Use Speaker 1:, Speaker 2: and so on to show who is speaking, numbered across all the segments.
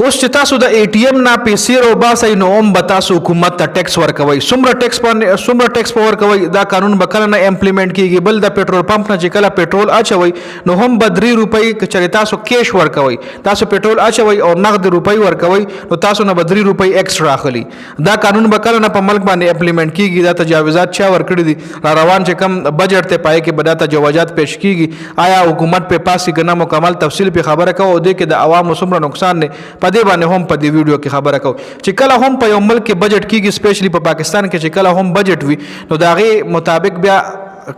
Speaker 1: اوس چې تاسو د ای ټی ایم نه پیسې رو باسئ نو هم به تاسو حکومت ته ټیکس ورکوئ. څومره ټیکس به ورکوئ دا قانون به کله نه امپلیمنٹ کیږي. بل د پیټرول پمپ نه چې کله پیټرول اچوئ نو هم به 3 روپۍ که چېرې تاسو کیش ورکوئ، تاسو پیټرول اچوئ او نغد روپۍ ورکوئ نو تاسو نه به 3 روپۍ ایکسټرا اخلي. دا قانون به کله نه په ملک باندې امپلیمنٹ کیږي. دا تجاوزات چا ورکړي دي؟ را روان چې کم بجټ ته پای کې به دا تجاوزات پیش کیږي. آیا حکومت په پاسې کنه مکمل تفصیل په خبره کوو او دې کې د عوامو څومره نقصان نه په دې باندې هم په دې ویډیو کې خبره کوو. چې کله هم په یو ملک کې بجټ کیږي، سپیشلی په پاکستان کې چې کله هم بجټ وي نو د هغې مطابق بیا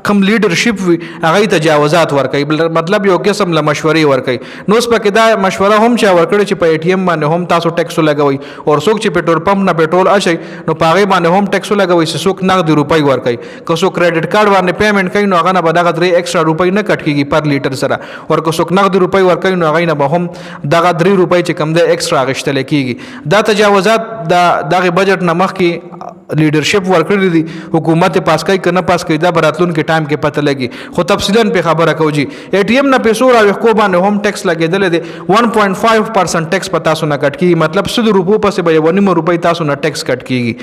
Speaker 1: کم لیډرشپ وي هغه تجاوزات ورکوي، مطلب یو قسم له مشورې ورکوي. نو اوس پکې دا مشوره هم چا ورکړي چې په ای ټی ایم باندې هم تاسو ټیکس لګوئ او څوک چې پیټرول پمپ نه پیټرول اچوي نو په هغې باندې هم ټیکس لګوئ چې څوک نغد روپۍ ورکوي. که څوک کریډټ کارډ باندې پیمنټ کوي نو هغه نه به دغه 3 ایکسټرا روپۍ نه کټ کېږي پر لیټر سره، او که څوک نغد روپۍ ورکوي نو هغې نه به هم دغه 3 روپۍ چې کم دی ایکسټرا اخیستلی کېږي. دا تجاوزات د دغې بجټ نه مخکې لیډرشپ ورکړي دي، حکومت پاس کوي که نه پاس کوي دا به راتلونکي ټایم کې پته لګي. خو تفصیلا په خبره کوو جی ای ټی ایم نه پیسو راوښکو باندې هم ټیکس لګېدلی دی. 1.5% ټیکس په تاسو نه کټ کېږي، مطلب 100 روپو پسې به 1.5 روپۍ تاسو نه ټیکس کټ کېږي.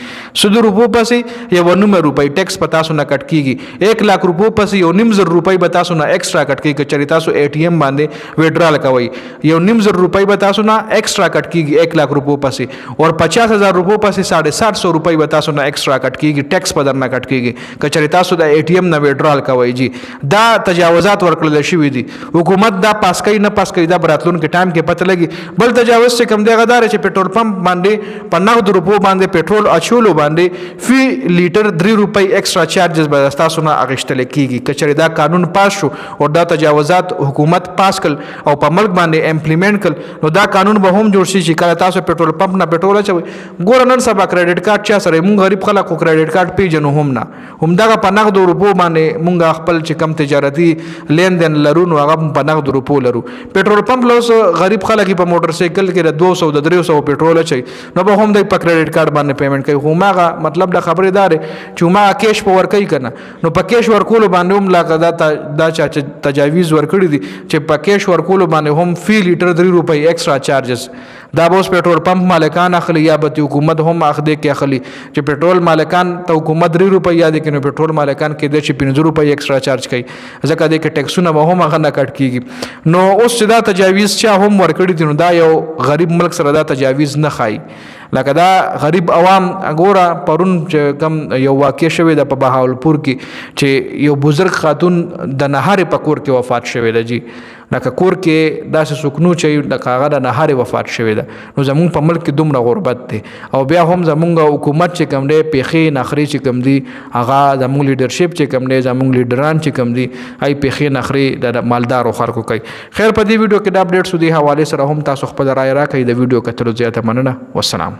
Speaker 1: 100 روپو پسې 1.5 روپۍ ټیکس په تاسو نه کټ کېږي. 1 لک روپو پسې 1.5 روپۍ به تاسو نه ایکسټرا کټ کېږي. که چېرې تاسو ای ټی ایم باندې ویډرال کوئ 1.5 روپۍ به تاسو نه ایکسټرا کټ کېږي 1 لک روپو پسې، او 50,000 روپو پسې 750 روپۍ به تاسو نه ایکسټرا کټ کېږي، ټیکس په در نه کټ کېږي. که چېرې تاسو د ای ټی ایم نه ویډرال کوئ جی دا تجاوزات ورکړل شوي دي. حکومت دا پاس کوي نه پاس کوي دا به راتلونکي ټایم کې پته لګي. بل تجاوز چې کوم دی هغه دا دی چې پیټرول پمپ باندې په نغدو روپو باندې پیټرول اچولو باندې فی لیټر 3 روپۍ ایکسټرا چارجز به تاسو نه اخیستل کېږي. که چېرې دا قانون پاس شو او دا تجاوزات حکومت پاس کړل او په ملک باندې امپلیمنٹ کړل نو دا قانون به هم جوړ شي چې کله تاسو پیټرول پمپ نه پیټرول اچوئ. ګوره نن سبا کریډټ کارډ چا سره موږ غریب خلک خو کریډټ کارډ پیژنو هم نه، همدغه په نغدو روپو باندې موږ خپل چې کم تجارتي لین دین لرو نو هغه په نغدو روپو لرو. پیټرول پمپ له غریب خلک په موټر سایکل کې د 200 د 300 پیټرول اچوي نو به هم دی په کریډټ کارډ باندې پیمنټ کوي. خو هماغه مطلب د خبرې دا دی چې هماغه کیش په ورکوي که نه نو په کیش ورکولو باندې هم لاګه دا چا تجاویز ورکړي دي چې په کیش ورکولو باندې هم فی لیټر 3 روپۍ ایکسټرا چارجز دا به اوس پیټرول پمپ مالکان اخلي یا به حکومت هم اخدې کې اخلي. چې پیټرول مالکان ته حکومت 3 روپۍ یاد کړي نو پیټرول مالکان کې دی چې 15 روپۍ ایکسټرا چارج کوي، ځکه دې کې ټیکسونه به هم هغه نه کټ کېږي. نو اوس چې دا تجاویز چا هم ورکړي دي نو دا یو غریب ملک سره دا تجاویز نه ښایي. لکه دا غریب عوام ګوره پرون چې کم یو واقع شوی ده په بهاولپور کې چې یو بزرګ خاتون د نهارې په کور کې وفات شوی ده جی. لکه کور کې داسې څوک نو چې لکه هغه د نهارې وفات شوی ده. نو زمونږ په ملک کې دومره غربت دی او بیا هم زمونږ حکومت چې کوم دی پیښې نخرې چې کوم دي هغه زمونږ لیډرشپ چې کوم دی زمونږ لیډران چې کوم دي هغوی پیښې نخرې د مالدارو خلکو کوي. خیر په دې ویډیو کې د اپډیټسو دې حوالې سره هم تاسو خپل رایه راکړئ. د ویډیو کتلو زیاته مننه. والسلام.